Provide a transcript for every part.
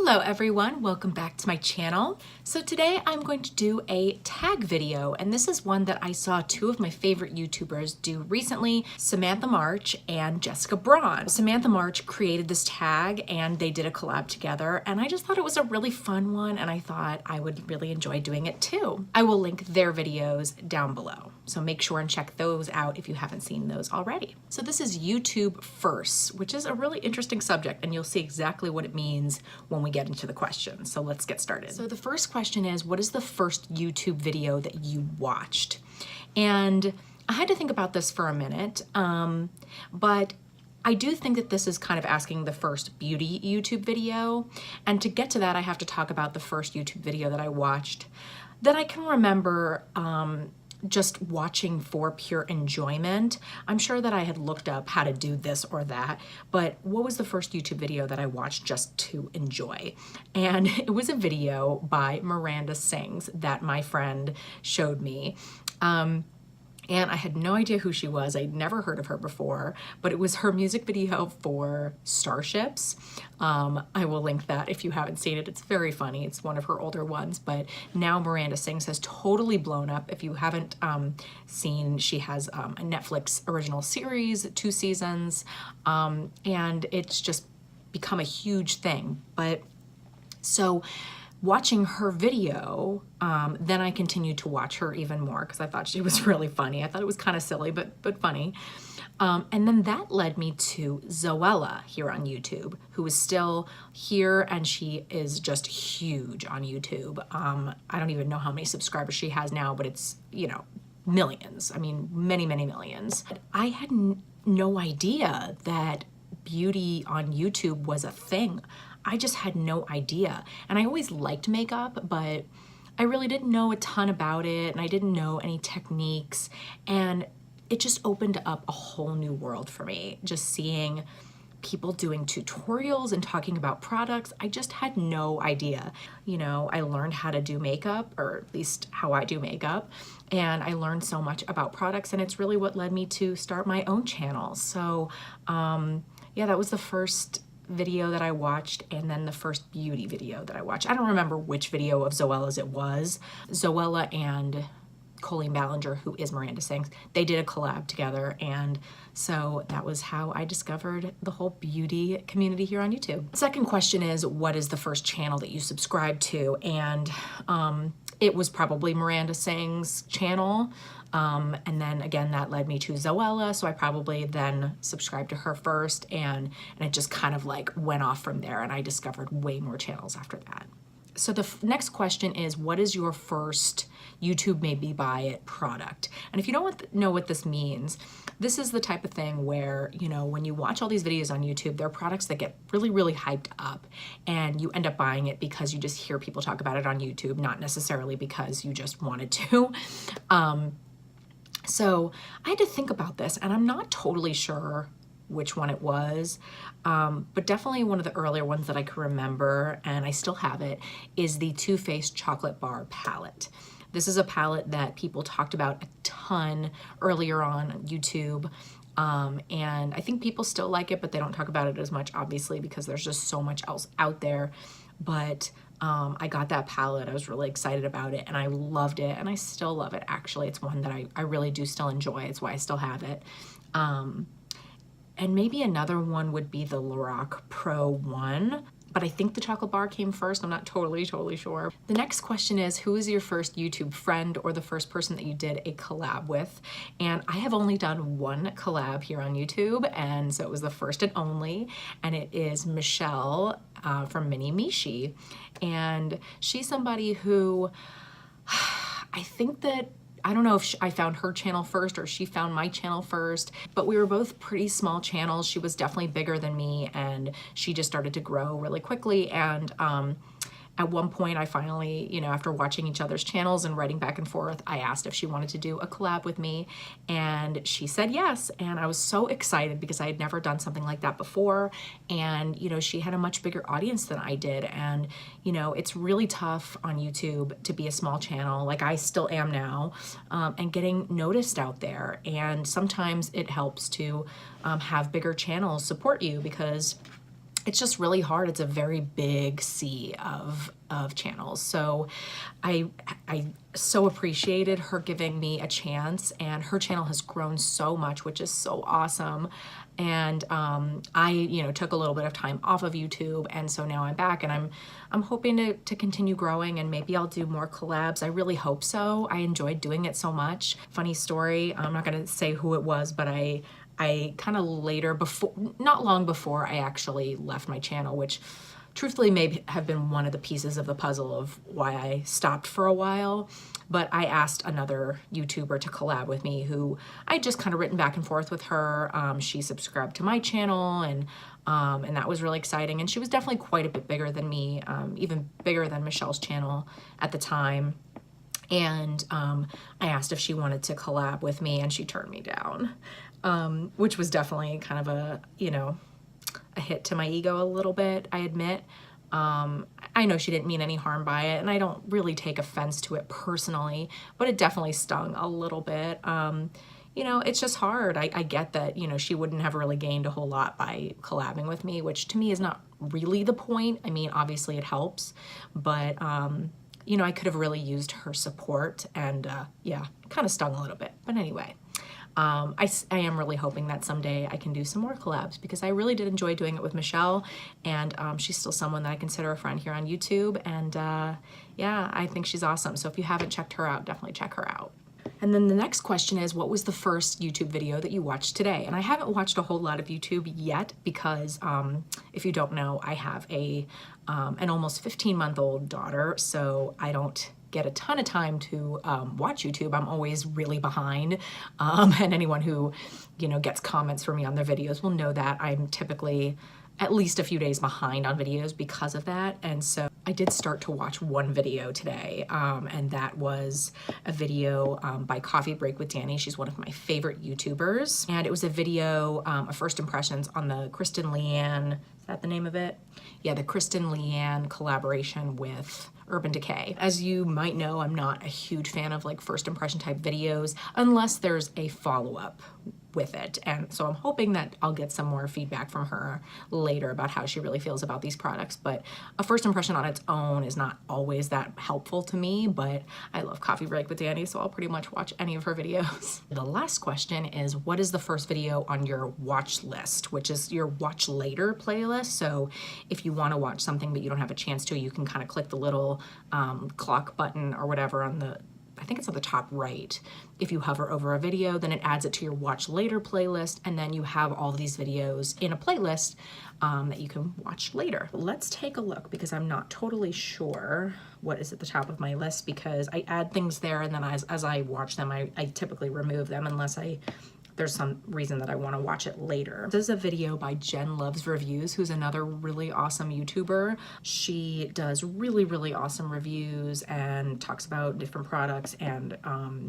Hello everyone, welcome back to my channel. So today I'm going to do a tag video, and this is one that I saw two of my favorite YouTubers do recently, Samantha March and Jessica Braun. Samantha March created this tag and they did a collab together, and I just thought it was a really fun one and I thought I would really enjoy doing it too. I will link their videos down below, so make sure and check those out if you haven't seen those already. So this is YouTube firsts, which is a really interesting subject, and you'll see exactly what it means when we get into the questions. So let's get started. So the first question is, what is the first YouTube video that you watched? And I had to think about this for a minute, but I do think that this is kind of asking the first beauty YouTube video. And to get to that, I have to talk about the first YouTube video that I watched that I can remember just watching for pure enjoyment. I'm sure that I had looked up how to do this or that, but what was the first YouTube video that I watched just to enjoy? And it was a video by Miranda Sings that my friend showed me. And I had no idea who she was. I'd never heard of her before, but it was her music video for Starships. I will link that if you haven't seen it. It's very funny. It's one of her older ones, but now Miranda Sings has totally blown up. If you haven't seen, she has a Netflix original series, 2 seasons, and it's just become a huge thing. But so watching her video, then I continued to watch her even more because I thought she was really funny. I thought it was kind of silly, but funny. And then that led me to Zoella here on YouTube, who is still here, and she is just huge on YouTube. I don't even know how many subscribers she has now, but it's, you know, millions. I mean, many, many millions. I had no idea that beauty on YouTube was a thing. I just had no idea. And I always liked makeup, but I really didn't know a ton about it, and I didn't know any techniques, and it just opened up a whole new world for me. Just seeing people doing tutorials and talking about products, I just had no idea. You know, I learned how to do makeup, or at least how I do makeup, and I learned so much about products, and it's really what led me to start my own channel. So yeah, that was the first video that I watched, and then the first beauty video that I watched. I don't remember which video of Zoella's it was. Zoella and Colleen Ballinger, who is Miranda Sings, they did a collab together, and so that was how I discovered the whole beauty community here on YouTube. Second question is, what is the first channel that you subscribed to? And it was probably Miranda Sings' channel. And then again, that led me to Zoella, so I probably then subscribed to her first, and it just kind of like went off from there, and I discovered way more channels after that. So the next question is, what is your first YouTube made me buy it product? And if you don't know what this means, this is the type of thing where, you know, when you watch all these videos on YouTube, there are products that get really, really hyped up, and you end up buying it because you just hear people talk about it on YouTube, not necessarily because you just wanted to. So I had to think about this, and I'm not totally sure which one it was, but definitely one of the earlier ones that I can remember, and I still have it, is the Too Faced Chocolate Bar palette. This is a palette that people talked about a ton earlier on YouTube, and I think people still like it, but they don't talk about it as much, obviously, because there's just so much else out there. But I got that palette, I was really excited about it, and I loved it, and I still love it, actually. It's one that I really do still enjoy. It's why I still have it. And maybe another one would be the Lorac Pro 1, but I think the chocolate bar came first. I'm not totally sure. The next question is, who is your first YouTube friend or the first person that you did a collab with? And I have only done one collab here on YouTube, and so it was the first and only, and it is Michelle from Mini Mishi. And she's somebody who I think that, I don't know if I found her channel first or she found my channel first, but we were both pretty small channels. She was definitely bigger than me, and she just started to grow really quickly. And at one point, I finally, you know, after watching each other's channels and writing back and forth, I asked if she wanted to do a collab with me, and she said yes. And I was so excited because I had never done something like that before. And, you know, she had a much bigger audience than I did. And, you know, it's really tough on YouTube to be a small channel, like I still am now, and getting noticed out there. And sometimes it helps to have bigger channels support you, because it's just really hard. It's a very big sea of channels. So I so appreciated her giving me a chance, and her channel has grown so much, which is so awesome. And I, you know, took a little bit of time off of YouTube, and so now I'm back, and I'm hoping to continue growing, and maybe I'll do more collabs. I really hope so. I enjoyed doing it so much. Funny story, I'm not gonna say who it was, but I kind of later, not long before I actually left my channel, which truthfully may have been one of the pieces of the puzzle of why I stopped for a while. But I asked another YouTuber to collab with me who I just kind of written back and forth with her. She subscribed to my channel, and that was really exciting. And she was definitely quite a bit bigger than me, even bigger than Michelle's channel at the time. And I asked if she wanted to collab with me, and she turned me down, which was definitely kind of a, you know, a hit to my ego a little bit, I admit. I know she didn't mean any harm by it, and I don't really take offense to it personally, but it definitely stung a little bit. You know, it's just hard. I get that, you know, she wouldn't have really gained a whole lot by collabing with me, which to me is not really the point. I mean, obviously it helps, but you know, I could have really used her support, and yeah, it kind of stung a little bit. But anyway, I am really hoping that someday I can do some more collabs, because I really did enjoy doing it with Michelle, and she's still someone that I consider a friend here on YouTube, and yeah, I think she's awesome. So if you haven't checked her out, definitely check her out. And then the next question is, what was the first YouTube video that you watched today? And I haven't watched a whole lot of YouTube yet, because if you don't know, I have an almost 15-month-old daughter, so I don't get a ton of time to watch YouTube. I'm always really behind, and anyone who, you know, gets comments from me on their videos will know that I'm typically at least a few days behind on videos because of that. And so I did start to watch one video today, and that was a video by Coffee Break with Danny. She's one of my favorite YouTubers, and it was a video of first impressions on the Kristen Leanne, is that the name of it? Yeah, the Kristen Leanne collaboration with Urban Decay. As you might know, I'm not a huge fan of like first impression type videos unless there's a follow-up with it. And so I'm hoping that I'll get some more feedback from her later about how she really feels about these products. But a first impression on its own is not always that helpful to me, but I love Coffee Break with Danny, so I'll pretty much watch any of her videos. The last question is, what is the first video on your watch list, which is your watch later playlist? So if you want to watch something but you don't have a chance to, you can kind of click the little clock button or whatever on the, I think it's at the top right. If you hover over a video, then it adds it to your watch later playlist, and then you have all these videos in a playlist that you can watch later. Let's take a look, because I'm not totally sure what is at the top of my list, because I add things there, and then as I watch them, I typically remove them unless there's some reason that I want to watch it later. This is a video by Jen Loves Reviews, who's another really awesome YouTuber. She does really, really awesome reviews and talks about different products, and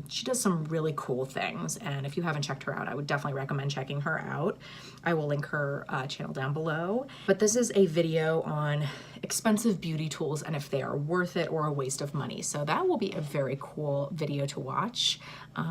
she does some really cool things. And if you haven't checked her out, I would definitely recommend checking her out. I will link her channel down below. But this is a video on expensive beauty tools and if they are worth it or a waste of money. So that will be a very cool video to watch.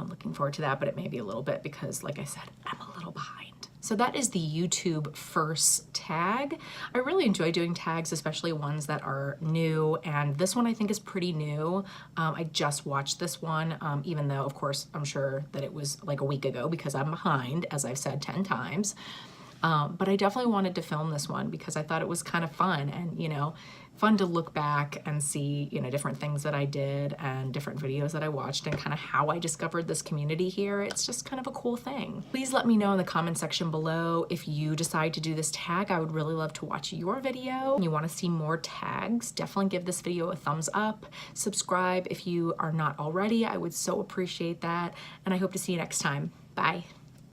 Looking forward to that, but it may be a little bit because, like I said, I'm a little behind. So that is the YouTube first tag. I really enjoy doing tags, especially ones that are new, and this one I think is pretty new. I just watched this one, even though, of course, I'm sure that it was like a week ago because I'm behind, as I've said 10 times. But I definitely wanted to film this one because I thought it was kind of fun, and, you know, fun to look back and see, you know, different things that I did and different videos that I watched and kind of how I discovered this community here. It's just kind of a cool thing. Please let me know in the comment section below if you decide to do this tag. I would really love to watch your video. If you want to see more tags, definitely give this video a thumbs up. Subscribe if you are not already. I would so appreciate that. And I hope to see you next time. Bye.